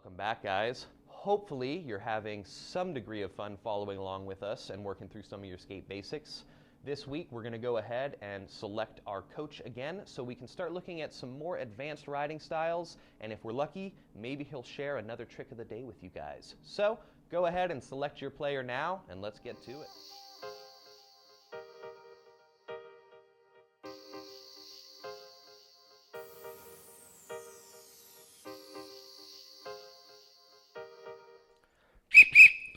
Welcome back, guys. Hopefully you're having some degree of fun following along with us and working through some of your skate basics. This week we're going to go ahead and select our coach again so we can start looking at some more advanced riding styles, and if we're lucky, maybe he'll share another trick of the day with you guys. So go ahead and select your player now and let's get to it.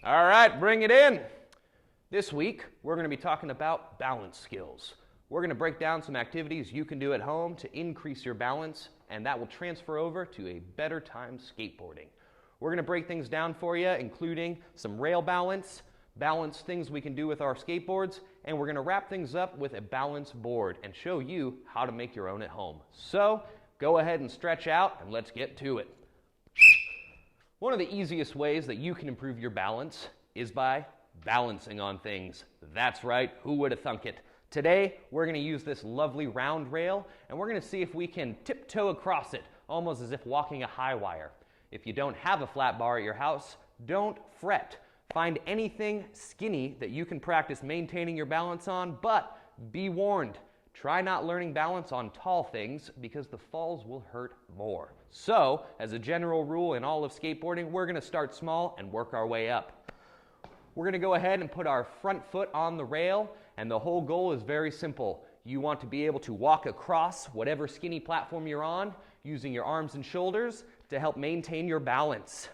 All right, bring it in. This week, we're going to be talking about balance skills. We're going to break down some activities you can do at home to increase your balance, and that will transfer over to a better time skateboarding. We're going to break things down for you, including some rail balance things we can do with our skateboards, and we're going to wrap things up with a balance board and show you how to make your own at home. So, go ahead and stretch out, and let's get to it. One of the easiest ways that you can improve your balance is by balancing on things. That's right, who would have thunk it? Today, we're going to use this lovely round rail, and we're going to see if we can tiptoe across it, almost as if walking a high wire. If you don't have a flat bar at your house, don't fret. Find anything skinny that you can practice maintaining your balance on, but be warned, try not learning balance on tall things because the falls will hurt more. So, as a general rule in all of skateboarding, we're going to start small and work our way up. We're going to go ahead and put our front foot on the rail, and the whole goal is very simple. You want to be able to walk across whatever skinny platform you're on using your arms and shoulders to help maintain your balance.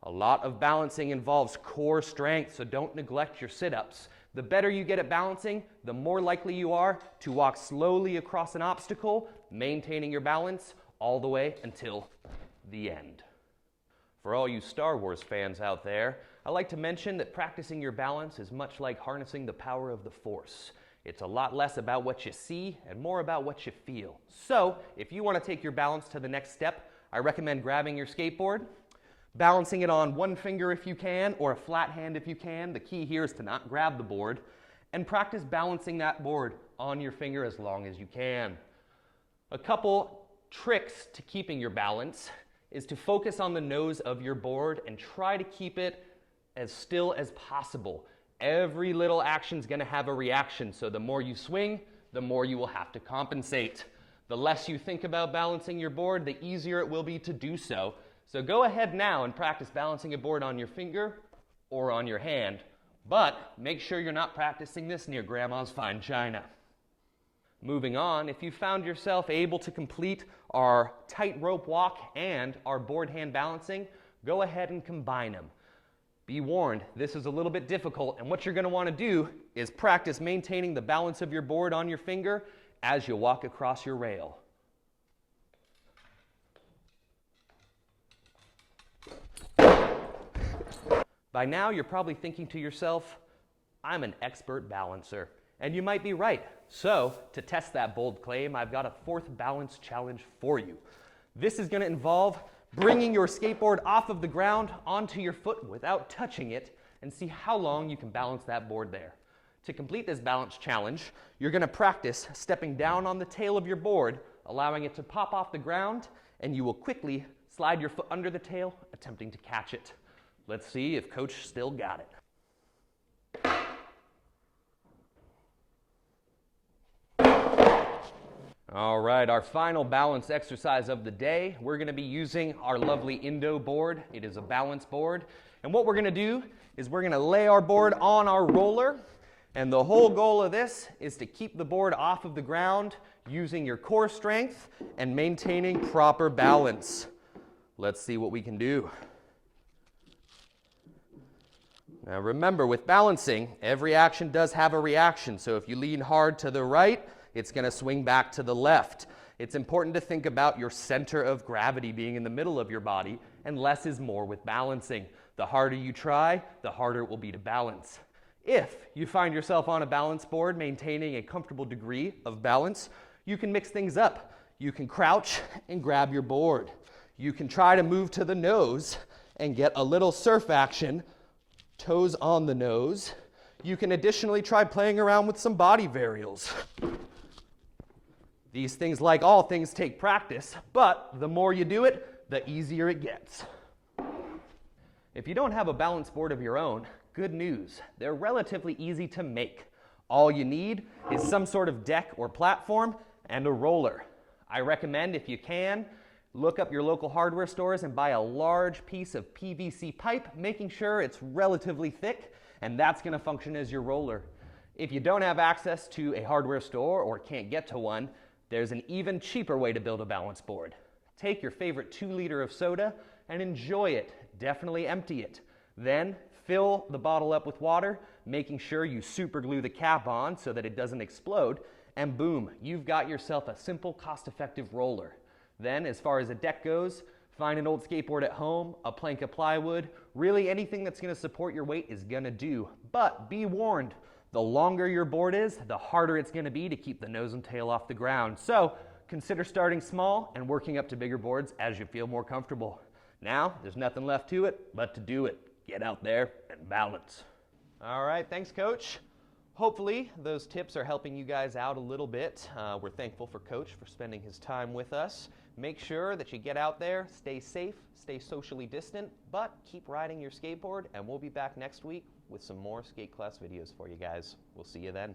A lot of balancing involves core strength, so don't neglect your sit-ups. The better you get at balancing, the more likely you are to walk slowly across an obstacle, maintaining your balance all the way until the end. For all you Star Wars fans out there, I like to mention that practicing your balance is much like harnessing the power of the Force. It's a lot less about what you see and more about what you feel. So, if you want to take your balance to the next step, I recommend grabbing your skateboard, balancing it on one finger if you can, or a flat hand if you can. The key here is to not grab the board, and practice balancing that board on your finger as long as you can. A couple tricks to keeping your balance is to focus on the nose of your board and try to keep it as still as possible. Every little action is going to have a reaction, so the more you swing, the more you will have to compensate. The less you think about balancing your board, the easier it will be to do so. So go ahead now and practice balancing a board on your finger or on your hand, but make sure you're not practicing this near Grandma's fine china. Moving on, if you found yourself able to complete our tightrope walk and our board hand balancing, go ahead and combine them. Be warned, this is a little bit difficult, and what you're going to want to do is practice maintaining the balance of your board on your finger as you walk across your rail. By now, you're probably thinking to yourself, I'm an expert balancer. And you might be right. So, to test that bold claim, I've got a fourth balance challenge for you. This is going to involve bringing your skateboard off of the ground onto your foot without touching it and see how long you can balance that board there. To complete this balance challenge, you're going to practice stepping down on the tail of your board, allowing it to pop off the ground, and you will quickly slide your foot under the tail, attempting to catch it. Let's see if Coach still got it. All right, our final balance exercise of the day, we're going to be using our lovely Indo board. It is a balance board. And what we're going to do is we're going to lay our board on our roller. And the whole goal of this is to keep the board off of the ground using your core strength and maintaining proper balance. Let's see what we can do. Now remember, with balancing, every action does have a reaction. So if you lean hard to the right, it's going to swing back to the left. It's important to think about your center of gravity being in the middle of your body, and less is more with balancing. The harder you try, the harder it will be to balance. If you find yourself on a balance board maintaining a comfortable degree of balance, you can mix things up. You can crouch and grab your board. You can try to move to the nose and get a little surf action, toes on the nose. You can additionally try playing around with some body varials. These things, like all things, take practice, but the more you do it, the easier it gets. If you don't have a balance board of your own, good news, they're relatively easy to make. All you need is some sort of deck or platform and a roller. I recommend, if you can, look up your local hardware stores and buy a large piece of PVC pipe, making sure it's relatively thick, and that's going to function as your roller. If you don't have access to a hardware store or can't get to one, there's an even cheaper way to build a balance board. Take your favorite 2-liter of soda and enjoy it. Definitely empty it. Then fill the bottle up with water, making sure you super glue the cap on so that it doesn't explode, and boom, you've got yourself a simple, cost-effective roller. Then, as far as a deck goes, find an old skateboard at home, a plank of plywood, really anything that's going to support your weight is going to do. But be warned, the longer your board is, the harder it's going to be to keep the nose and tail off the ground. So consider starting small and working up to bigger boards as you feel more comfortable. Now, there's nothing left to it but to do it. Get out there and balance. All right, thanks, Coach. Hopefully, those tips are helping you guys out a little bit. We're thankful for Coach for spending his time with us. Make sure that you get out there, stay safe, stay socially distant, but keep riding your skateboard, and we'll be back next week with some more skate class videos for you guys. We'll see you then.